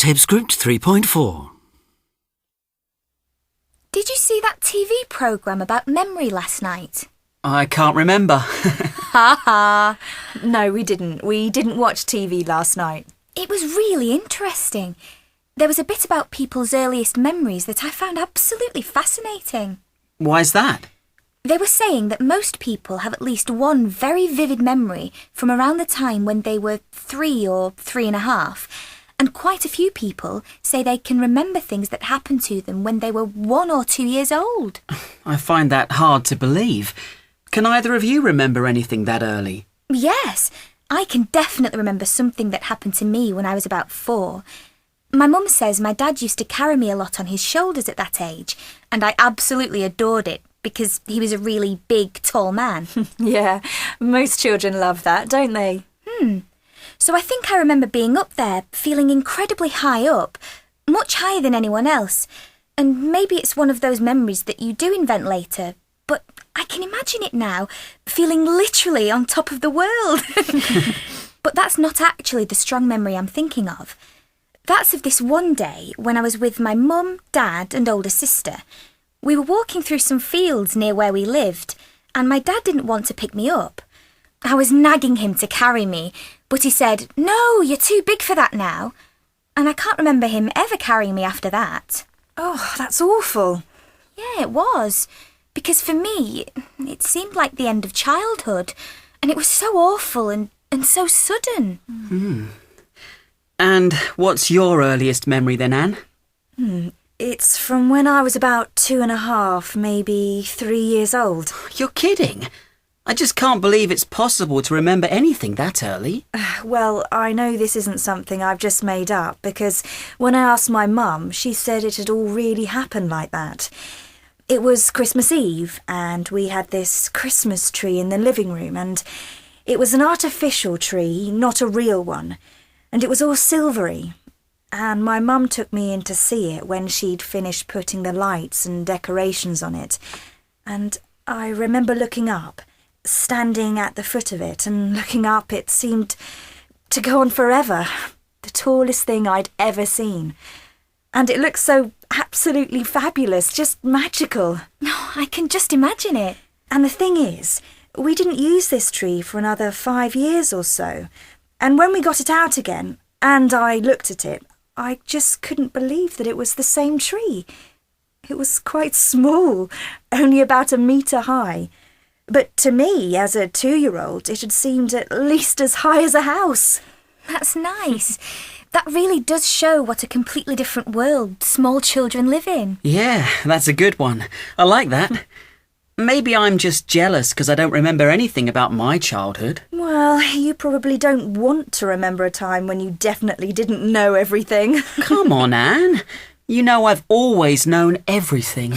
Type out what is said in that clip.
ex3.4. Did you see that TV programme about memory last night? I can't remember. Ha ha! No, we didn't. We didn't watch TV last night. It was really interesting. There was a bit about people's earliest memories that I found absolutely fascinating. Why's that? They were saying that most people have at least one very vivid memory from around the time when they were 3 or 3.5, and quite a few people say they can remember things that happened to them when they were 1 or 2 years old. I find that hard to believe. Can either of you remember anything that early? Yes, I can definitely remember something that happened to me when I was about 4. My mum says my dad used to carry me a lot on his shoulders at that age, and I absolutely adored it because he was a really big, tall man. Yeah, most children love that, don't they? So I think I remember being up there, feeling incredibly high up, much higher than anyone else. And maybe it's one of those memories that you do invent later, but I can imagine it now, feeling literally on top of the world. But that's not actually the strong memory I'm thinking of. That's of this one day when I was with my mum, dad and older sister. We were walking through some fields near where we lived, and my dad didn't want to pick me up. I was nagging him to carry me, but he said, "No, you're too big for that now." And I can't remember him ever carrying me after that. Oh, that's awful. Yeah, it was. Because for me, it seemed like the end of childhood, and it was so awful and so sudden. And what's your earliest memory then, Anne? It's from when I was about 2.5, maybe 3 years old. You're kidding. I just can't believe it's possible to remember anything that early. Well, I know this isn't something I've just made up, because when I asked my mum, she said it had all really happened like that. It was Christmas Eve, and we had this Christmas tree in the living room, and it was an artificial tree, not a real one, and it was all silvery. And my mum took me in to see it when she'd finished putting the lights and decorations on it. And I remember looking up, standing at the foot of it, and looking up, it seemed to go on forever, the tallest thing I'd ever seen. And it looked so absolutely fabulous, just magical. Oh, I can just imagine it. And the thing is, we didn't use this tree for another 5 years or so. And when we got it out again, and I looked at it, I just couldn't believe that it was the same tree. It was quite small, only about 1 metre high. But to me, as a 2-year-old, it had seemed at least as high as a house. That's nice. That really does show what a completely different world small children live in. Yeah, that's a good one. I like that. Maybe I'm just jealous because I don't remember anything about my childhood. Well, you probably don't want to remember a time when you definitely didn't know everything. Come on, Anne. You know I've always known everything.